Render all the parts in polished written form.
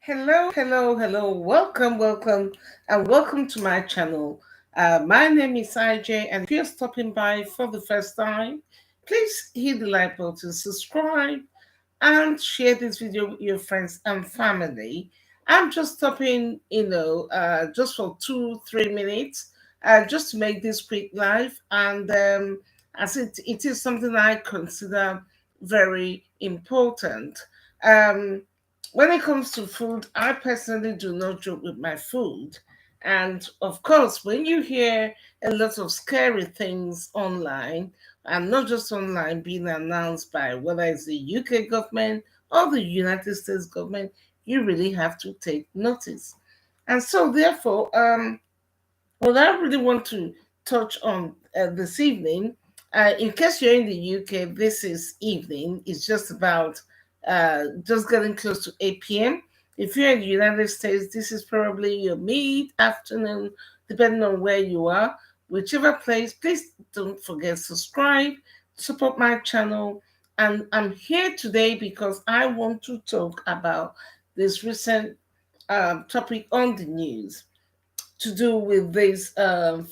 Hello. Welcome to my channel. My name is IJ, and if you're stopping by for the first time, please hit the like button, subscribe, and share this video with your friends and family. I'm just stopping, just for 2-3 minutes, just to make this quick live, and as it is something I consider very important. Um, when it comes to food, I personally do not joke with my food. And of course, when you hear a lot of scary things online, and not just online, being announced by whether it's the UK government or the United States government, you really have to take notice. And so, therefore, what I really want to touch on this evening, in case you're in the UK, this is evening. It's just getting close to 8 p.m. If you're in the United States, this is probably your mid afternoon, depending on where you are. Whichever place, please don't forget to subscribe, support my channel. And I'm here today because I want to talk about this recent topic on the news to do with this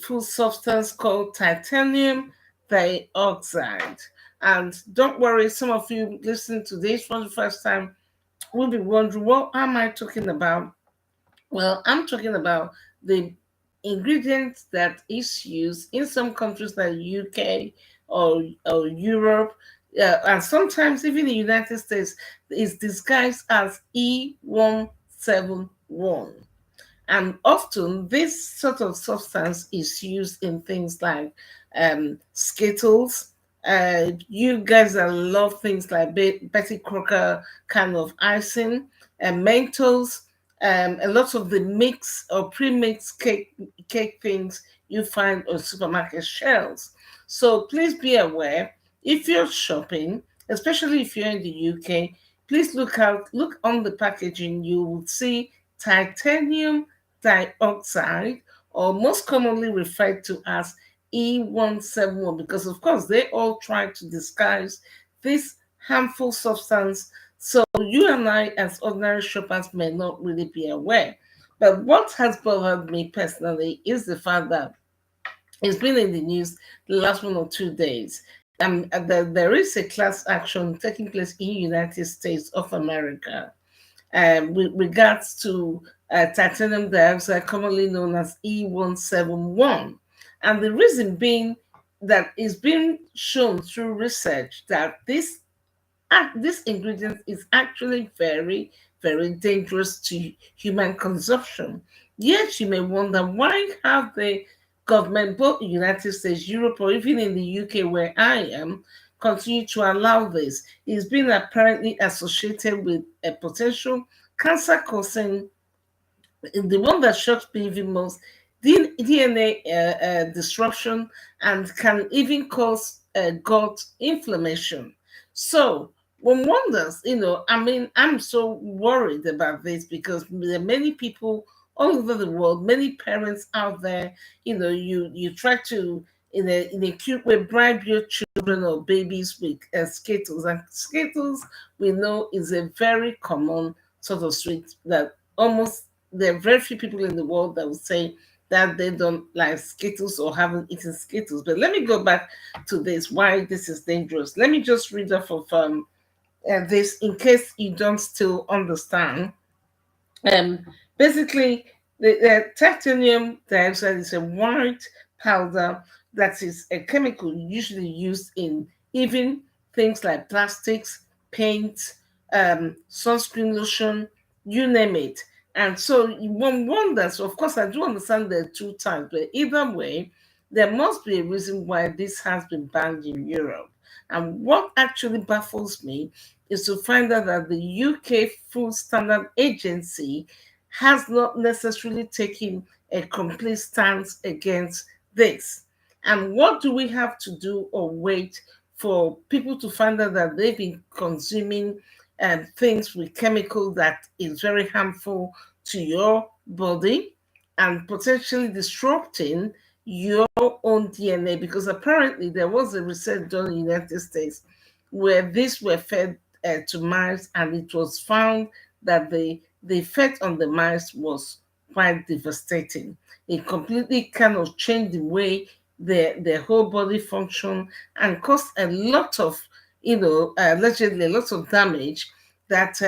food substance called titanium dioxide. And don't worry, some of you listening to this for the first time will be wondering, what am I talking about? Well, I'm talking about the ingredients that is used in some countries like UK or Europe, and sometimes even the United States, is disguised as E171. And often, this sort of substance is used in things like Skittles. You guys that love things like Betty Crocker kind of icing and Mentos. A lot of the mix or pre-mixed cake things you find on supermarket shelves. So please be aware if you're shopping, especially if you're in the UK. Please look on the packaging. You will see titanium dioxide, or most commonly referred to as E171, because of course they all try to disguise this harmful substance. So you and I, as ordinary shoppers, may not really be aware. But what has bothered me personally is the fact that it's been in the news the last 1 or 2 days. There is a class action taking place in United States of America with regards to titanium dioxide, commonly known as E171. And the reason being that it's been shown through research that this ingredient is actually very dangerous to human consumption. Yet you may wonder, why have the government, both the United States, Europe, or even in the UK where I am, continue to allow this? It's been apparently associated with a potential cancer causing, the one that shocks me even most, DNA disruption, and can even cause gut inflammation. So one wonders, I'm so worried about this because there are many people all over the world, many parents out there, you try to, in a cute way, bribe your children or babies with Skittles. And Skittles, we know, is a very common sort of sweet that almost, there are very few people in the world that will say that they don't like Skittles or haven't eaten Skittles. But let me go back to this, why this is dangerous. Let me just read off of this in case you don't still understand. Um, Basically, the titanium dioxide is a white powder that is a chemical usually used in even things like plastics, paint, sunscreen lotion, you name it. And so one wonders, of course, I do understand there are two types, but either way, there must be a reason why this has been banned in Europe. And what actually baffles me is to find out that the UK Food Standard Agency has not necessarily taken a complete stance against this. And what do we have to do or wait for people to find out that they've been consuming things with chemical that is very harmful to your body and potentially disrupting your own DNA? Because apparently there was a research done in the United States where these were fed to mice, and it was found that the the effect on the mice was quite devastating. It completely kind of changed the way their whole body function and caused a lot of, allegedly a lot of damage that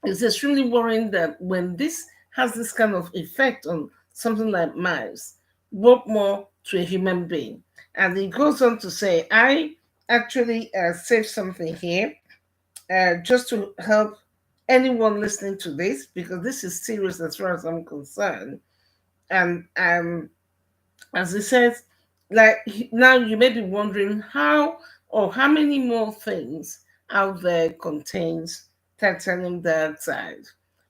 it's extremely worrying that when this has this kind of effect on something like mice, what more to a human being? And it goes on to say, I actually saved something here just to help anyone listening to this, because this is serious as far as I'm concerned. And as he says, like now you may be wondering how or how many more things out there contains titanium dioxide.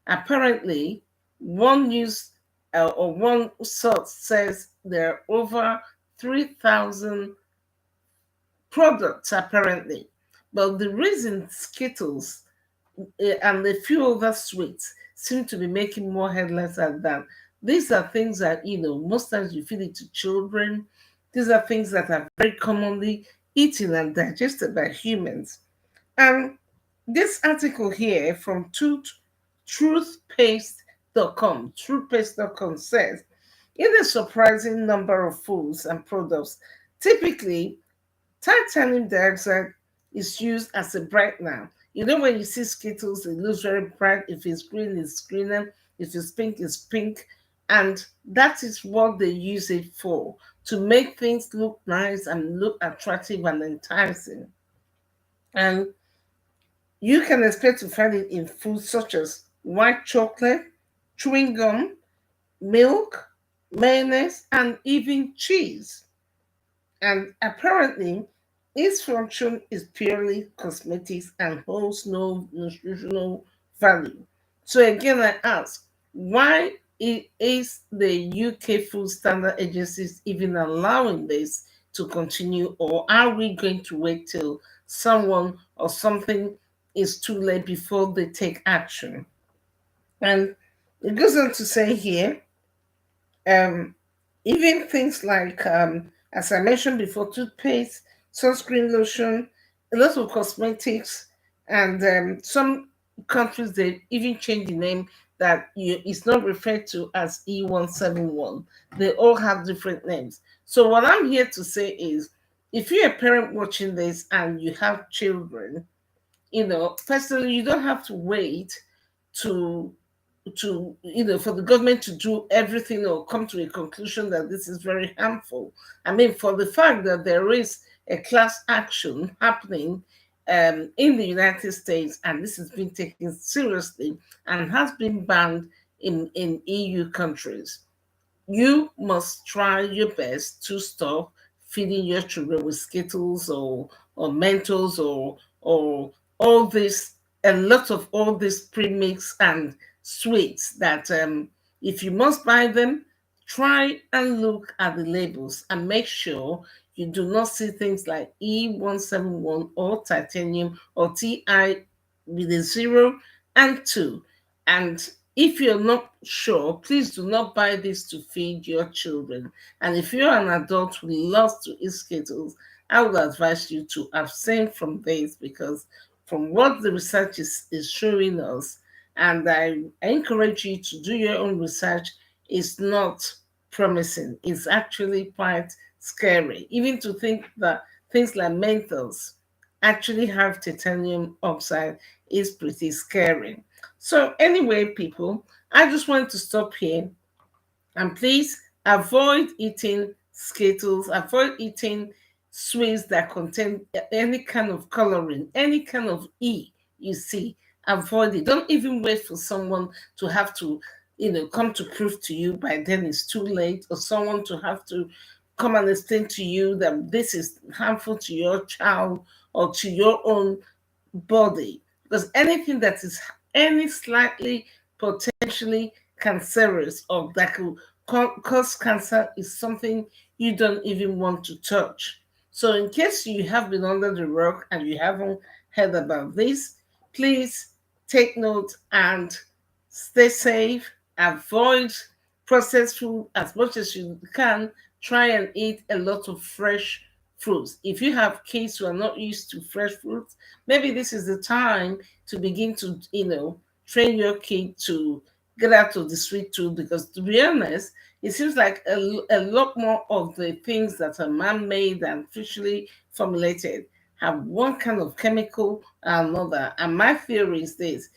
Apparently, one news or one source says there are over 3,000 products apparently. But the reason Skittles and a few other sweets seem to be making more headlines than that. These are things that, most times you feed it to children. These are things that are very commonly eaten and digested by humans. And this article here from toothpaste.com says, in a surprising number of foods and products, typically titanium dioxide is used as a brightener. You know, when you see Skittles, it looks very bright. If it's green, it's greener. If it's pink, it's pink. And that is what they use it for, to make things look nice and look attractive and enticing. And you can expect to find it in foods such as white chocolate, chewing gum, milk, mayonnaise, and even cheese. And apparently, its function is purely cosmetics and holds no nutritional value. So again, I ask, why is the UK Food Standard Agency even allowing this to continue, or are we going to wait till someone or something is too late before they take action? And it goes on to say here, um, even things like, as I mentioned before, toothpaste, sunscreen lotion, a lot of cosmetics, and some countries they even change the name that it's not referred to as E171. They all have different names. So what I'm here to say is, if you're a parent watching this and you have children, personally, you don't have to wait to for the government to do everything or come to a conclusion that this is very harmful. I mean, for the fact that there is a class action happening in the United States, and this has been taken seriously and has been banned in EU countries, you must try your best to stop feeding your children with Skittles or Mentos or all this, a lot of all these premix and sweets that if you must buy them, try and look at the labels and make sure you do not see things like E171 or titanium or TI with a 0 and 2. And if you're not sure, please do not buy this to feed your children. And if you're an adult who loves to eat Skittles, I would advise you to abstain from this, because from what the research is showing us, and I encourage you to do your own research, is not promising. It's actually quite scary. Even to think that things like menthols actually have titanium oxide is pretty scary. So, anyway, people, I just want to stop here, and please avoid eating Skittles, avoid eating sweets that contain any kind of coloring, any kind of E you see. Avoid it. Don't even wait for someone to have to, come to prove to you. By then it's too late, or someone to have to come and explain to you that this is harmful to your child or to your own body, because anything that is any slightly potentially cancerous or that could cause cancer is something you don't even want to touch. So, in case you have been under the rock and you haven't heard about this, please take note and stay safe. Avoid processed food as much as you can. Try and eat a lot of fresh fruits. If you have kids who are not used to fresh fruits, maybe this is the time to begin to, train your kid to get out of the sweet tooth, because to be honest, it seems like a lot more of the things that are man-made and artificially formulated have one kind of chemical or another. And my theory is this: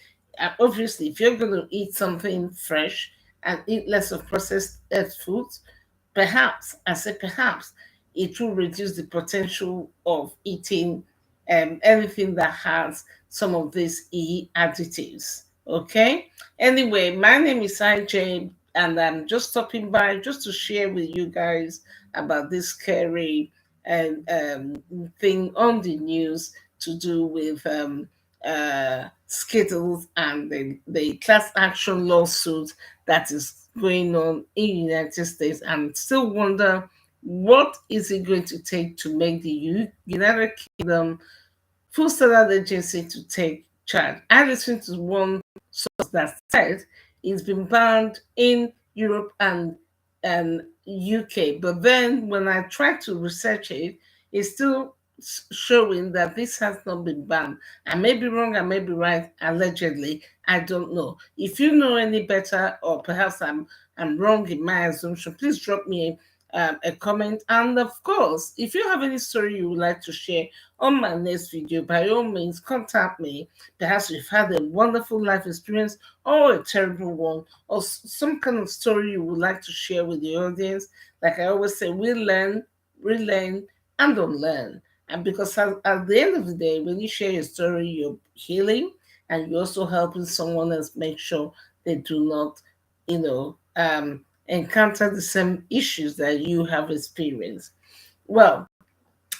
obviously, if you're going to eat something fresh and eat less of processed foods, perhaps, I say perhaps, it will reduce the potential of eating anything that has some of these additives. Okay. Anyway, my name is IJ, and I'm just stopping by just to share with you guys about this scary thing on the news to do with Skittles and the class action lawsuit that is going on in the United States, and still wonder what is it going to take to make the United Kingdom Food Standard Agency to take charge. I listened to one source that said it's been banned in Europe and UK, but then when I tried to research it, it's still showing that this has not been banned. I may be wrong, I may be right, allegedly. I don't know. If you know any better, or perhaps I'm wrong in my assumption, please drop me a comment. And of course, if you have any story you would like to share on my next video, by all means, contact me. Perhaps you've had a wonderful life experience or a terrible one, or some kind of story you would like to share with the audience. Like I always say, we learn, relearn, and unlearn. And because at the end of the day, when you share your story, you're healing, and you're also helping someone else make sure they do not, you know, encounter the same issues that you have experienced. Well,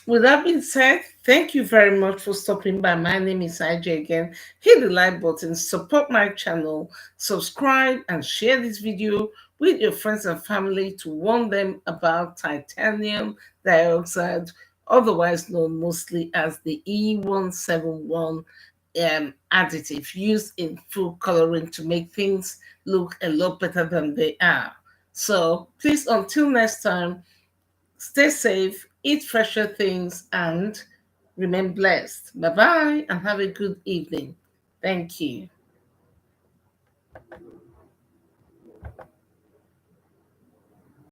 with that being said, thank you very much for stopping by. My name is IJ again. Hit the like button, support my channel, subscribe, and share this video with your friends and family to warn them about titanium dioxide, otherwise known mostly as the E171 additive used in food coloring to make things look a lot better than they are. So please, until next time, stay safe, eat fresher things, and remain blessed. Bye bye, and have a good evening. Thank you.